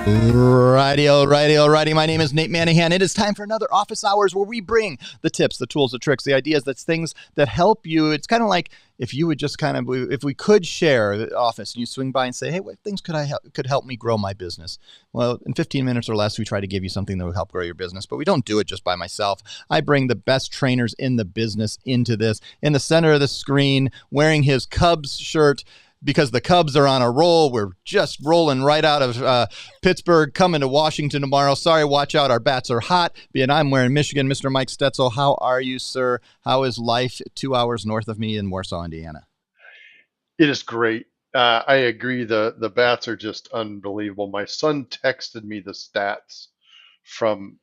Righty. My name is Nate Manahan. It is time for another office hours where we bring the tips, the tools, the tricks, the ideas, that's things that help you. It's kind of like if you would just if we could share the office and you swing by and say, hey, what things could help me grow my business? Well, in 15 minutes or less, we try to give you something that will help grow your business, but we don't do it just by myself. I bring the best trainers in the business into this. In the center of the screen, wearing his Cubs shirt, because the Cubs are on a roll. We're just rolling right out of Pittsburgh, coming to Washington tomorrow. Sorry, watch out. Our bats are hot. And I'm wearing Michigan. Mr. Mike Stetzel, how are you, sir? How is life 2 hours north of me in Warsaw, Indiana? It is great. I agree. The bats are just unbelievable. My son texted me the stats from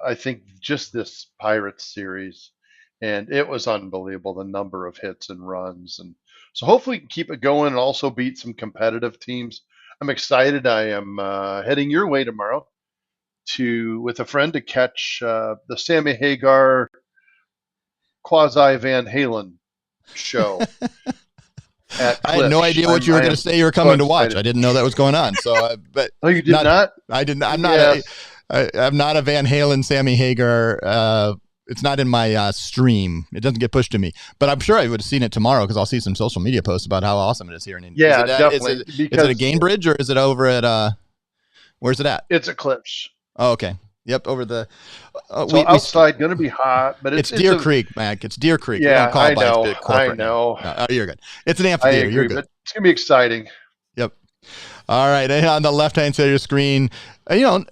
I think just this Pirates series, and it was unbelievable the number of hits and runs. And so hopefully we can keep it going and also beat some competitive teams. I'm excited. I am heading your way tomorrow to with a friend to catch the Sammy Hagar quasi Van Halen show at I had no Cliffs. idea what you I were going to am say you were so coming to watch. excited. I didn't know that was going on. So, but Oh, you did not, not? I didn't. Yes. I'm not a Van Halen, Sammy Hagar. It's not in my stream. It doesn't get pushed to me. But I'm sure I would have seen it tomorrow because I'll see some social media posts about how awesome it is here in India. Yeah, definitely. Is it a Because Gainbridge or is it over at where's it at? it's Eclipse. Oh, okay. Yep, over the So outside going to be hot, but it's it's Deer a Creek, Mac. It's Deer Creek. We don't yeah, call I it by its know. big I corporate name. know. No, you're good. It's an I amphitheater. You're agree, good. but it's going to be exciting. Yep. All right. And on the left-hand side of your screen,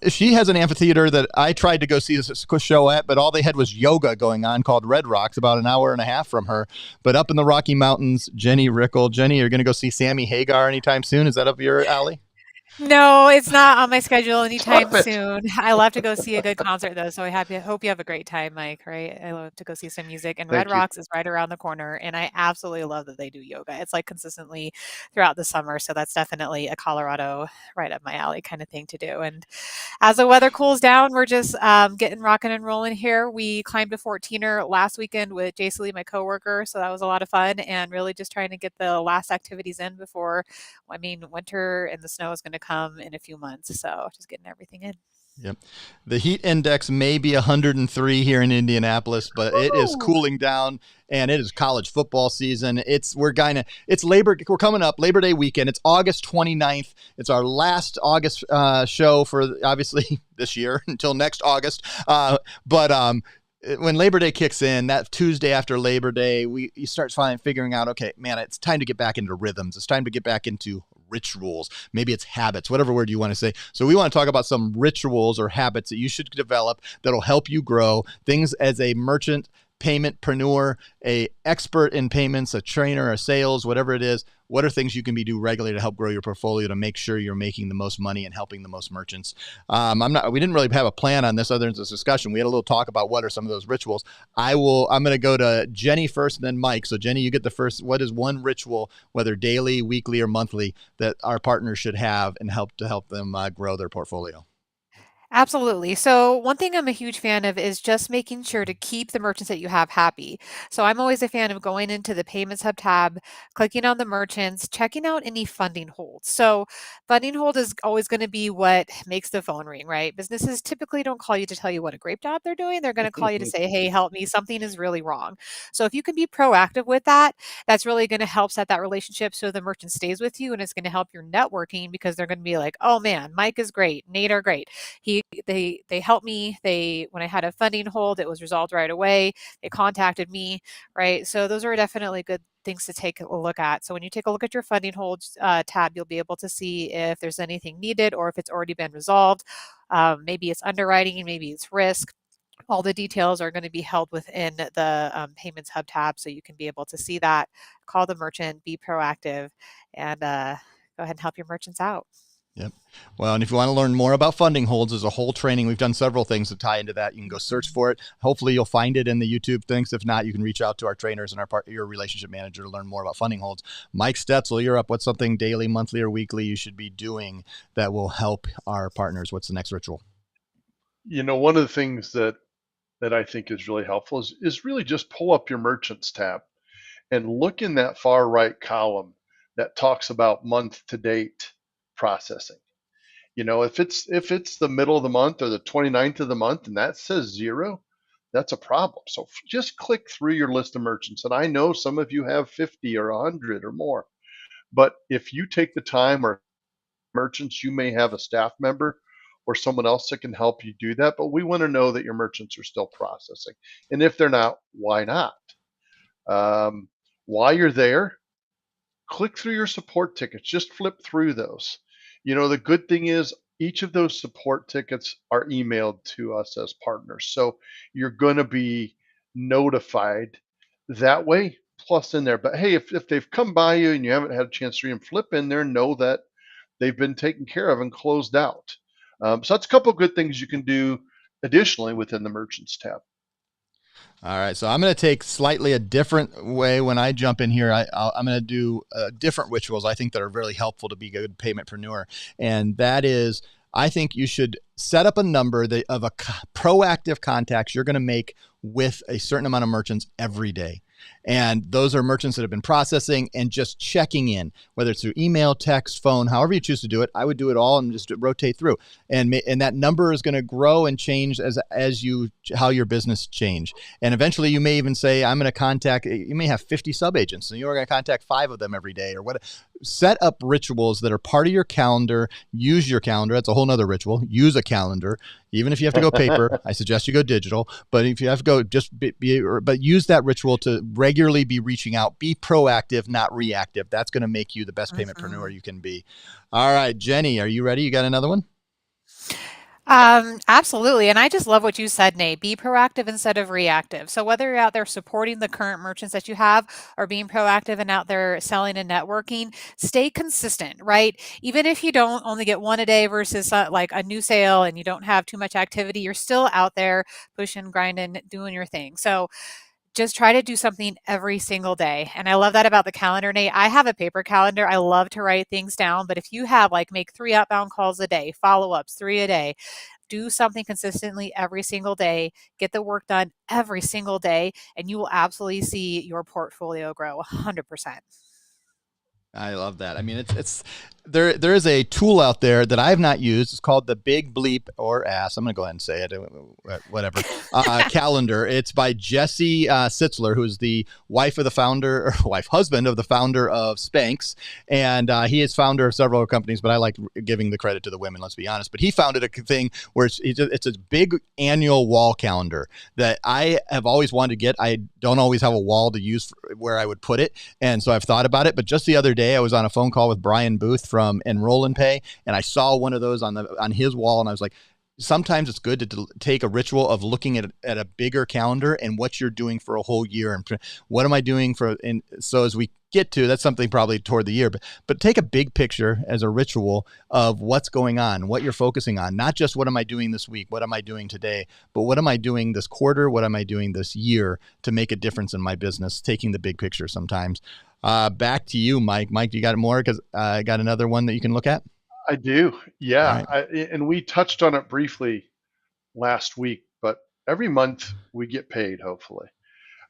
she has an amphitheater that I tried to go see this show at, but all they had was yoga going on called Red Rocks, about an hour and a half from her. But up in the Rocky Mountains, Jenny Rickle. Jenny, you're going to go see Sammy Hagar anytime soon? Is that up your alley? No, it's not on my schedule anytime Stop it. soon. I love to go see a good concert though, so hope you have a great time, Mike, right? I love to go see some music and Red Thank you. Rocks is right around the corner and I absolutely love that they do yoga. It's like consistently throughout the summer, so that's definitely a Colorado right up my alley kind of thing to do. And as the weather cools down, we're just getting rocking and rolling here. We climbed a 14er last weekend with Jace Lee, my coworker, so that was a lot of fun and really just trying to get the last activities in before, winter and the snow is going to come in a few months. So just getting everything in. Yep. The heat index may be 103 here in Indianapolis, but it is Woo! cooling down and it is college football season. We're coming up Labor Day weekend. It's August 29th. It's our last August show for obviously this year until next August. But when Labor Day kicks in, that Tuesday after Labor Day, you start figuring out, okay, man, it's time to get back into rhythms. It's time to get back into rituals. Maybe it's habits, whatever word you want to say. So we want to talk about some rituals or habits that you should develop that'll help you grow things as a merchant, paymentpreneur, a expert in payments, a trainer, a sales, whatever it is. What are things you can do regularly to help grow your portfolio to make sure you're making the most money and helping the most merchants? We didn't really have a plan on this other than this discussion. We had a little talk about what are some of those rituals. I'm going to go to Jenny first and then Mike. So Jenny, you get the first. What is one ritual, whether daily, weekly, or monthly, that our partners should have and help them grow their portfolio? Absolutely. So, one thing I'm a huge fan of is just making sure to keep the merchants that you have happy. So, I'm always a fan of going into the Payments Hub tab, clicking on the merchants, checking out any funding holds. So, funding hold is always going to be what makes the phone ring, right? Businesses typically don't call you to tell you what a great job they're doing. They're going to call you to say, hey, help me, something is really wrong. So, if you can be proactive with that, that's really going to help set that relationship so the merchant stays with you and it's going to help your networking because they're going to be like, oh man, Mike is great, Nate are great. They helped me. They when I had a funding hold, it was resolved right away. They contacted me, right? So those are definitely good things to take a look at. So when you take a look at your funding holds tab, you'll be able to see if there's anything needed or if it's already been resolved. Maybe it's underwriting, maybe it's risk. All the details are going to be held within the Payments Hub tab, so you can be able to see that. Call the merchant, be proactive, and go ahead and help your merchants out. Yep. Well, and if you want to learn more about funding holds, there's a whole training. We've done several things to tie into that. You can go search for it. Hopefully you'll find it in the YouTube things. If not, you can reach out to our trainers and your relationship manager to learn more about funding holds. Mike Stetzel, you're up. What's something daily, monthly, or weekly you should be doing that will help our partners? What's the next ritual? One of the things that I think is really helpful is really just pull up your merchants tab and look in that far right column that talks about month to date processing. If it's the middle of the month or the 29th of the month and that says zero, that's a problem. So just click through your list of merchants. And I know some of you have 50 or 100 or more, but if you take the time, or merchants, you may have a staff member or someone else that can help you do that. But we want to know that your merchants are still processing. And if they're not, why not? Um, while you're there, click through your support tickets. Just flip through those. The good thing is each of those support tickets are emailed to us as partners. So you're going to be notified that way, plus in there. But hey, if they've come by you and you haven't had a chance to read them, flip in there, know that they've been taken care of and closed out. So that's a couple of good things you can do additionally within the merchants tab. All right, so I'm going to take slightly a different way when I jump in here. I'm going to do different rituals I think that are really helpful to be a good paymentpreneur, and that is I think you should set up a number of proactive contacts you're going to make with a certain amount of merchants every day. And those are merchants that have been processing and just checking in, whether it's through email, text, phone, however you choose to do it. I would do it all and just rotate through. And that number is going to grow and change as how your business change. And eventually you may even say, I'm going to contact, you may have 50 sub-agents and you're going to contact 5 of them every day or what. Set up rituals that are part of your calendar. Use your calendar. That's a whole nother ritual. Use a calendar. Even if you have to go paper, I suggest you go digital. But if you have to go, but use that ritual to regularly be reaching out. Be proactive, not reactive. That's going to make you the best paymentpreneur you can be. All right, Jenny, are you ready? You got another one? Absolutely. And I just love what you said, Nate. Be proactive instead of reactive. So whether you're out there supporting the current merchants that you have or being proactive and out there selling and networking, stay consistent, right? Even if you don't only get one a day versus like a new sale and you don't have too much activity, you're still out there pushing, grinding, doing your thing. So just try to do something every single day. And I love that about the calendar, Nate. I have a paper calendar. I love to write things down. But if you have make 3 outbound calls a day, follow-ups, 3 a day, do something consistently every single day, get the work done every single day, and you will absolutely see your portfolio grow 100%. I love that. I mean, it's there is a tool out there that I have not used. It's called the Big Bleep or Ass. I'm going to go ahead and say it, whatever. Calendar. It's by Jesse Sitzler, who's the husband of the founder of Spanx. And he is founder of several companies, but I like giving the credit to the women, let's be honest. But he founded a thing where it's a big annual wall calendar that I have always wanted to get. I don't always have a wall to use where I would put it. And so I've thought about it. But just the other day, I was on a phone call with Brian Booth from Enroll and Pay, and I saw one of those on his wall, and I was like, sometimes it's good to take a ritual of looking at a bigger calendar and what you're doing for a whole year and what am I doing and so as we get to, that's something probably toward the year, but take a big picture as a ritual of what's going on, what you're focusing on, not just what am I doing this week, what am I doing today, but what am I doing this quarter, what am I doing this year to make a difference in my business, taking the big picture sometimes. Back to you, Mike. Mike, you got more? Because I got another one that you can look at. I do. Yeah. Right. And we touched on it briefly last week, but every month we get paid, hopefully.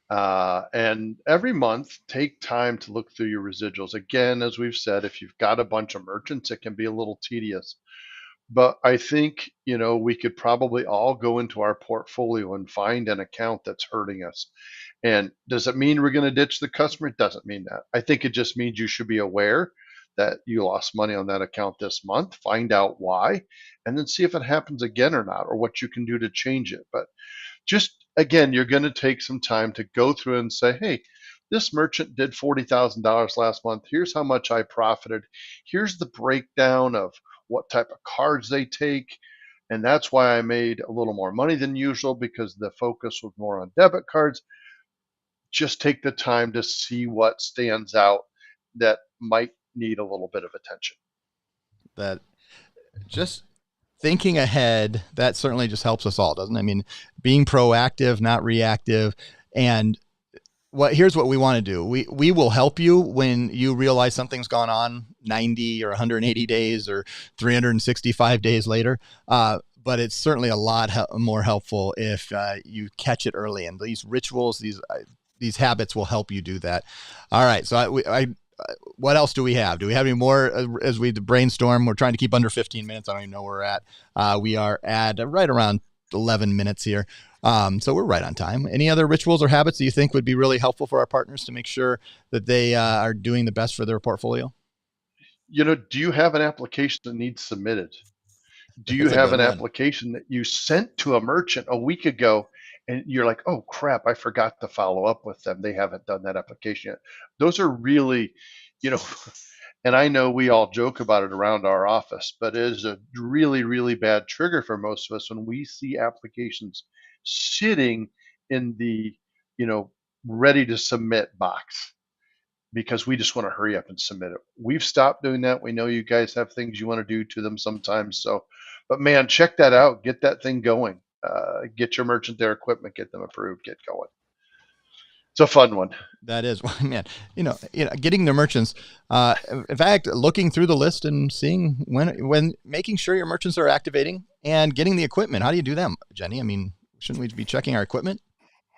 And every month, take time to look through your residuals. Again, as we've said, if you've got a bunch of merchants, it can be a little tedious. But I think, we could probably all go into our portfolio and find an account that's hurting us. And does it mean we're going to ditch the customer? It doesn't mean that. I think it just means you should be aware that you lost money on that account this month, find out why, and then see if it happens again or not, or what you can do to change it. But just again, you're going to take some time to go through and say, hey, this merchant did $40,000 last month. Here's how much I profited. Here's the breakdown of what type of cards they take. And that's why I made a little more money than usual, because the focus was more on debit cards. Just take the time to see what stands out that might need a little bit of attention. That just thinking ahead, that certainly just helps us all, doesn't it? I mean, being proactive, not reactive. And here's what we want to do. We will help you when you realize something's gone on 90 or 180 days or 365 days later. But it's certainly a lot more helpful if you catch it early. And these rituals, these habits will help you do that. All right. So what else do we have? Do we have any more as we brainstorm? We're trying to keep under 15 minutes. I don't even know where we're at. We are at right around 11 minutes here. So we're right on time. Any other rituals or habits that you think would be really helpful for our partners to make sure that they are doing the best for their portfolio? Do you have an application that needs submitted? Do you That's a have good an one. application that you sent to a merchant a week ago and you're like, oh crap, I forgot to follow up with them. They haven't done that application yet. Those are really, you know, and I know we all joke about it around our office, but it is a really, really bad trigger for most of us when we see applications sitting in the, ready to submit box because we just want to hurry up and submit it. We've stopped doing that. We know you guys have things you want to do to them sometimes. So, but man, check that out. Get that thing going. Get your merchant their equipment. Get them approved. Get going. It's a fun one. That is, man. Getting the merchants. In fact, looking through the list and seeing when making sure your merchants are activating and getting the equipment. How do you do them, Jenny? I mean, shouldn't we be checking our equipment?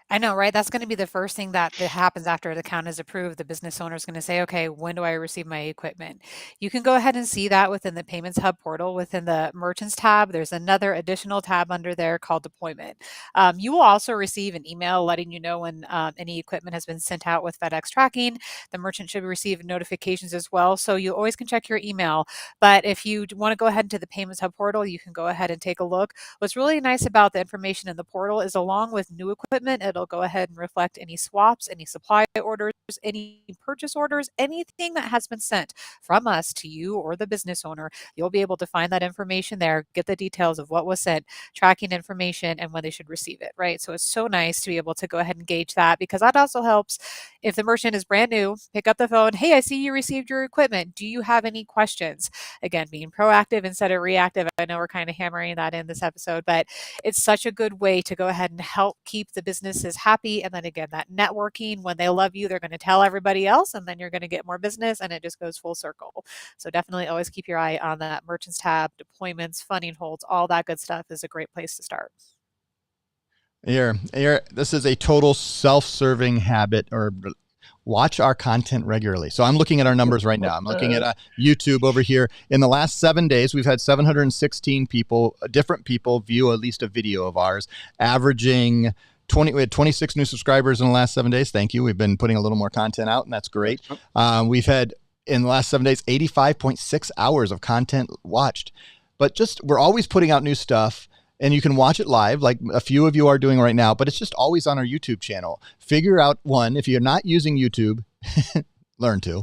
I know, right? That's going to be the first thing that happens after the account is approved. The business owner is going to say, okay, when do I receive my equipment? You can go ahead and see that within the Payments Hub portal. Within the Merchants tab, there's another additional tab under there called Deployment. You will also receive an email letting you know when any equipment has been sent out with FedEx tracking. The merchant should receive notifications as well. So you always can check your email. But if you want to go ahead into the Payments Hub portal, you can go ahead and take a look. What's really nice about the information in the portal is along with new equipment, it'll go ahead and reflect any swaps, any supply orders, any purchase orders, anything that has been sent from us to you or the business owner. You'll be able to find that information there, get the details of what was sent, tracking information, and when they should receive it, right? So it's so nice to be able to go ahead and gauge that because that also helps if the merchant is brand new, pick up the phone. Hey, I see you received your equipment. Do you have any questions? Again, being proactive instead of reactive. I know we're kind of hammering that in this episode, but it's such a good way to go ahead and help keep the businesses happy. And then again, that networking, when they love you, they're going to tell everybody else, and then you're going to get more business, and it just goes full circle. So definitely always keep your eye on that Merchants tab, deployments, funding holds, all that good stuff is a great place to start. Here, this is a total self-serving habit, or watch our content regularly. So I'm looking at our numbers right now. I'm looking at YouTube over here. In the last 7 days, we've had 716 people, different people, view at least a video of ours, averaging we had 26 new subscribers in the last 7 days. Thank you. We've been putting a little more content out, and that's great. We've had, in the last 7 days, 85.6 hours of content watched. But we're always putting out new stuff, and you can watch it live, like a few of you are doing right now, but it's just always on our YouTube channel. Figure out, one, if you're not using YouTube, learn to.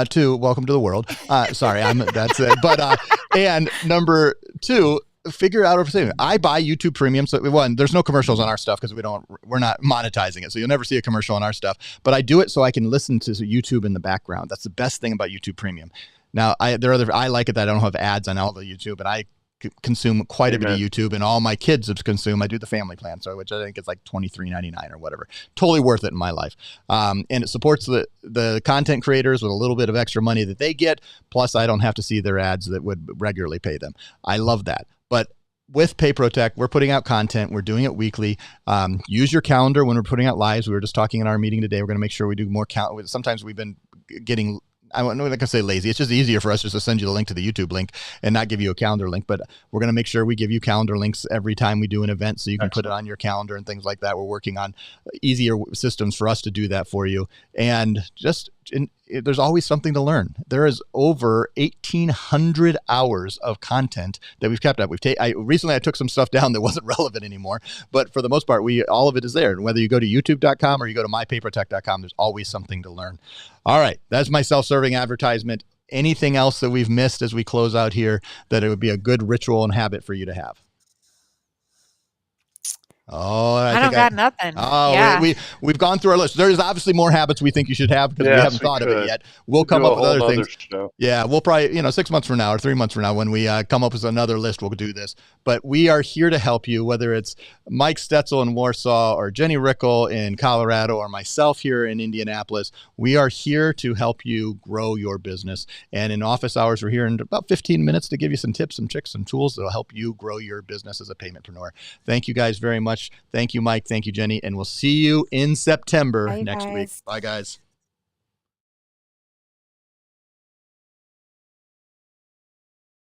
Two, welcome to the world. Sorry, that's it. But, and number two, figure out everything. I buy YouTube Premium, so one, there's no commercials on our stuff because we're not monetizing it, so you'll never see a commercial on our stuff. But I do it so I can listen to YouTube in the background. That's the best thing about YouTube Premium. Now, I like it that I don't have ads on all the YouTube, and I consume quite a bit of YouTube, and all my kids consume. I do the family plan, which I think is like $23.99 or whatever. Totally worth it in my life. And it supports the content creators with a little bit of extra money that they get. Plus, I don't have to see their ads that would regularly pay them. I love that. But with PayProtect, we're putting out content. We're doing it weekly. Use your calendar when we're putting out lives. We were just talking in our meeting today. We're going to make sure we do more Sometimes we've been getting, I'm not going to say lazy. It's just easier for us just to send you the link to the YouTube link and not give you a calendar link. But we're going to make sure we give you calendar links every time we do an event so you can put it on your calendar and things like that. We're working on easier systems for us to do that for you. And there's always something to learn. There is over 1,800 hours of content that we've kept up. Recently I took some stuff down that wasn't relevant anymore, but for the most part, all of it is there. And whether you go to youtube.com or you go to mypayprotect.com, there's always something to learn. All right, that's my self-serving advertisement. Anything else that we've missed as we close out here that it would be a good ritual and habit for you to have? Oh, I don't got nothing. Oh, yeah. We've gone through our list. There's obviously more habits we think you should have because we haven't thought of it yet. We'll come up with other things. Yeah, we'll probably, 6 months from now or 3 months from now when we come up with another list, we'll do this. But we are here to help you, whether it's Mike Stetzel in Warsaw or Jenny Rickel in Colorado or myself here in Indianapolis. We are here to help you grow your business. And in office hours, we're here in about 15 minutes to give you some tips, some tricks, some tools that will help you grow your business as a paymentpreneur. Thank you guys very much. Thank you, Mike. Thank you, Jenny. And we'll see you in September next week. Bye, guys.